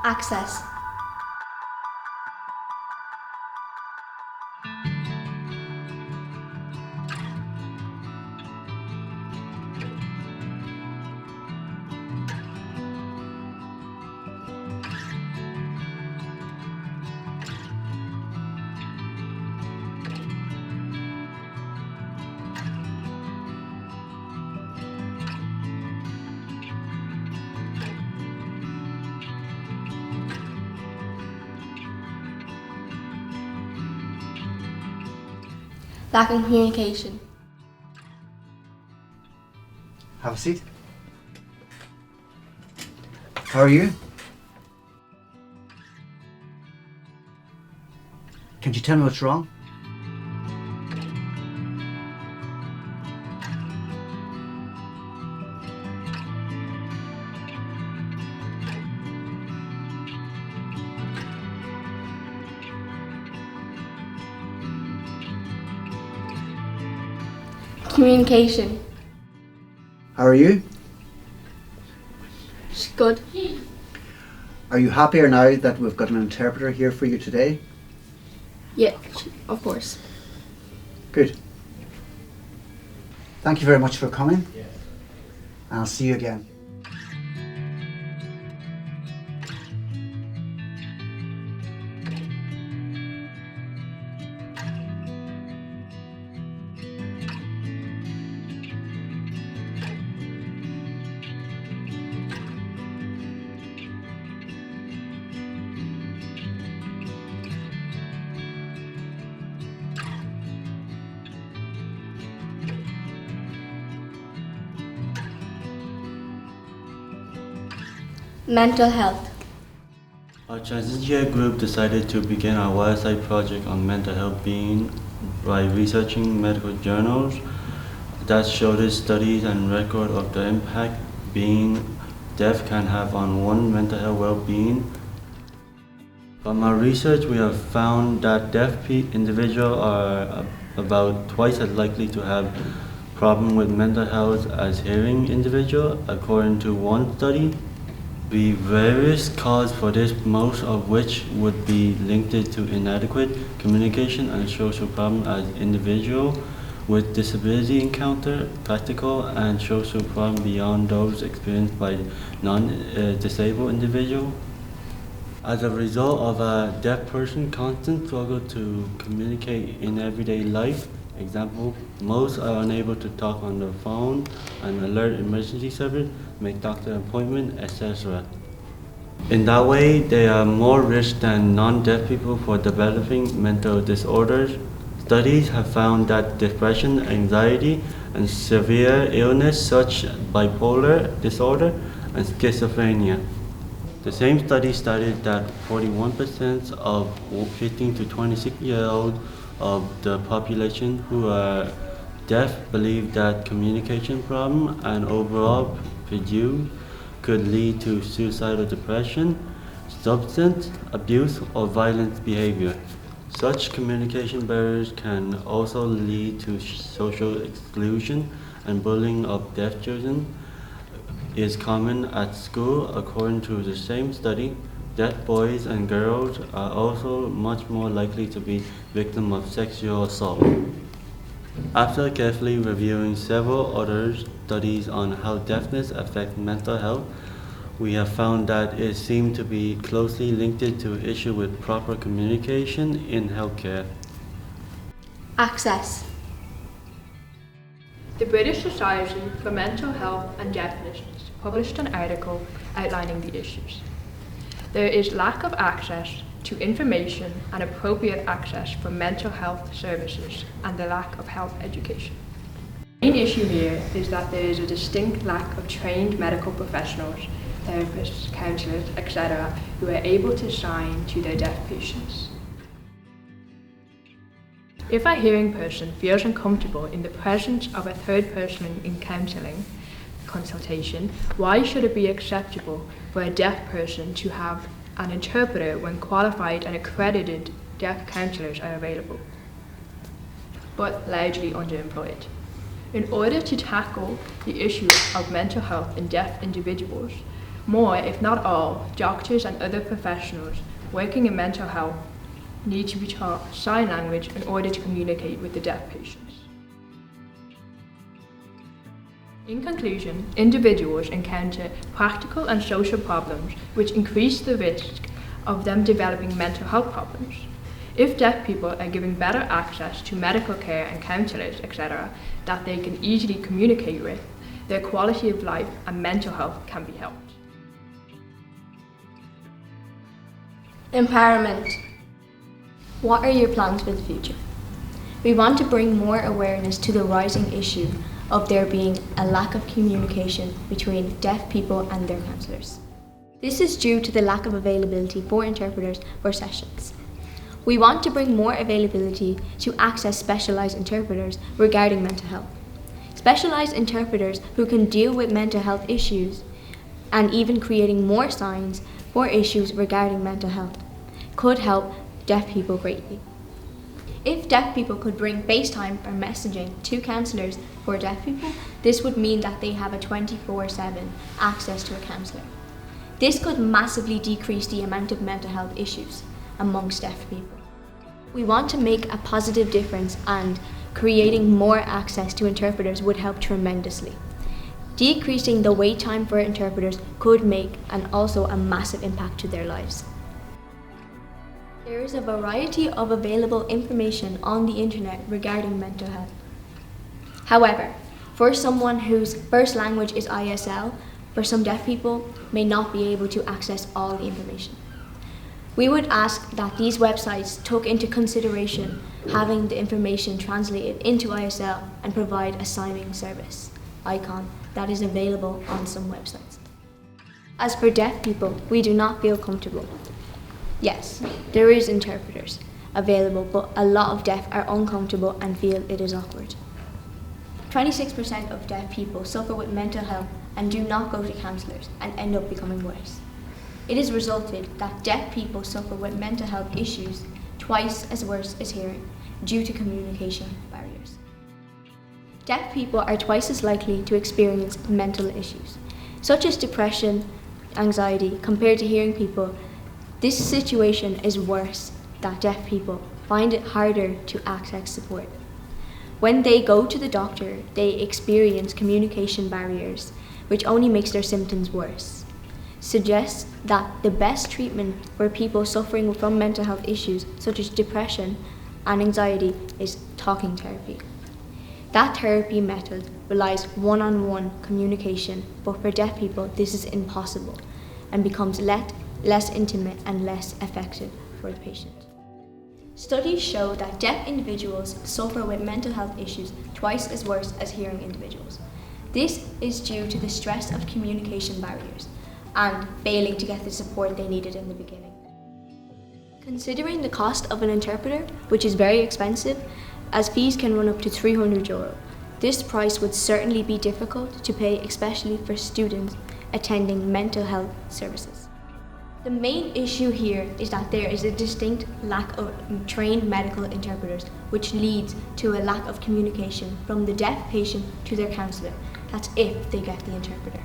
Access. Lack in communication. Have a seat. How are you? Can you tell me what's wrong? Communication. How are you? It's good. Are you happier now that we've got an interpreter here for you today? Yeah, of course. Good. Thank you very much for coming. And I'll see you again. Mental health. Our transgender group decided to begin our website project on mental health being by researching medical journals that showed studies and record of the impact being deaf can have on one's mental health well-being. From our research, we have found that deaf individuals are about twice as likely to have problems with mental health as hearing individuals, according to one study. The various causes for this, most of which would be linked to inadequate communication and social problems as individuals with disability encounter practical and social problems beyond those experienced by non-disabled individuals. As a result of a deaf person constant struggle to communicate in everyday life, example, most are unable to talk on the phone and alert emergency service, make doctor appointment, etc. In that way, they are more risk than non-deaf people for developing mental disorders. Studies have found that depression, anxiety, and severe illness such as bipolar disorder and schizophrenia. The same study stated that 41% of 15 to 26-year-olds of the population who are deaf believe that communication problems and overall prejudice could lead to suicidal depression, substance abuse, or violent behavior. Such communication barriers can also lead to social exclusion, and bullying of deaf children is common at school. According to the same study, deaf boys and girls are also much more likely to be victims of sexual assault. After carefully reviewing several other studies on how deafness affects mental health, we have found that it seems to be closely linked to issues with proper communication in healthcare. Access. The British Society for Mental Health and Deafness published an article outlining the issues. There is lack of access to information and appropriate access for mental health services and the lack of health education. The main issue here is that there is a distinct lack of trained medical professionals, therapists, counsellors, etc., who are able to assign to their deaf patients. If a hearing person feels uncomfortable in the presence of a third person in counselling consultation, why should it be acceptable for a deaf person to have an interpreter when qualified and accredited deaf counsellors are available, but largely underemployed? In order to tackle the issue of mental health in deaf individuals, More, if not all, doctors and other professionals working in mental health need to be taught sign language in order to communicate with the deaf patients. In conclusion, individuals encounter practical and social problems which increase the risk of them developing mental health problems. If deaf people are given better access to medical care and counsellors, etc., that they can easily communicate with, their quality of life and mental health can be helped. Empowerment. What are your plans for the future? We want to bring more awareness to the rising issue of there being a lack of communication between deaf people and their counsellors. This is due to the lack of availability for interpreters for sessions. We want to bring more availability to access specialised interpreters regarding mental health. Specialised interpreters who can deal with mental health issues and even creating more signs for issues regarding mental health could help deaf people greatly. If deaf people could bring FaceTime or messaging to counsellors for deaf people, this would mean that they have a 24/7 access to a counsellor. This could massively decrease the amount of mental health issues amongst deaf people. We want to make a positive difference, and creating more access to interpreters would help tremendously. Decreasing the wait time for interpreters could make also a massive impact to their lives. There is a variety of available information on the internet regarding mental health. However, for someone whose first language is ISL, for some deaf people may not be able to access all the information. We would ask that these websites took into consideration having the information translated into ISL and provide a signing service icon that is available on some websites. As for deaf people, we do not feel comfortable. Yes, there is interpreters available, but a lot of deaf are uncomfortable and feel it is awkward. 26% of deaf people suffer with mental health and do not go to counsellors and end up becoming worse. It has resulted that deaf people suffer with mental health issues twice as worse as hearing due to communication barriers. Deaf people are twice as likely to experience mental issues, such as depression, anxiety, compared to hearing people. This situation is worse that deaf people find it harder to access support. When they go to the doctor, they experience communication barriers, which only makes their symptoms worse. Suggests that the best treatment for people suffering from mental health issues such as depression and anxiety is talking therapy. That therapy method relies one-on-one communication, but for deaf people this is impossible and becomes less intimate and less effective for the patient. Studies show that deaf individuals suffer with mental health issues twice as worse as hearing individuals. This is due to the stress of communication barriers and failing to get the support they needed in the beginning. Considering the cost of an interpreter, which is very expensive, as fees can run up to €300, this price would certainly be difficult to pay, especially for students attending mental health services. The main issue here is that there is a distinct lack of trained medical interpreters, which leads to a lack of communication from the deaf patient to their counsellor. That's if they get the interpreter.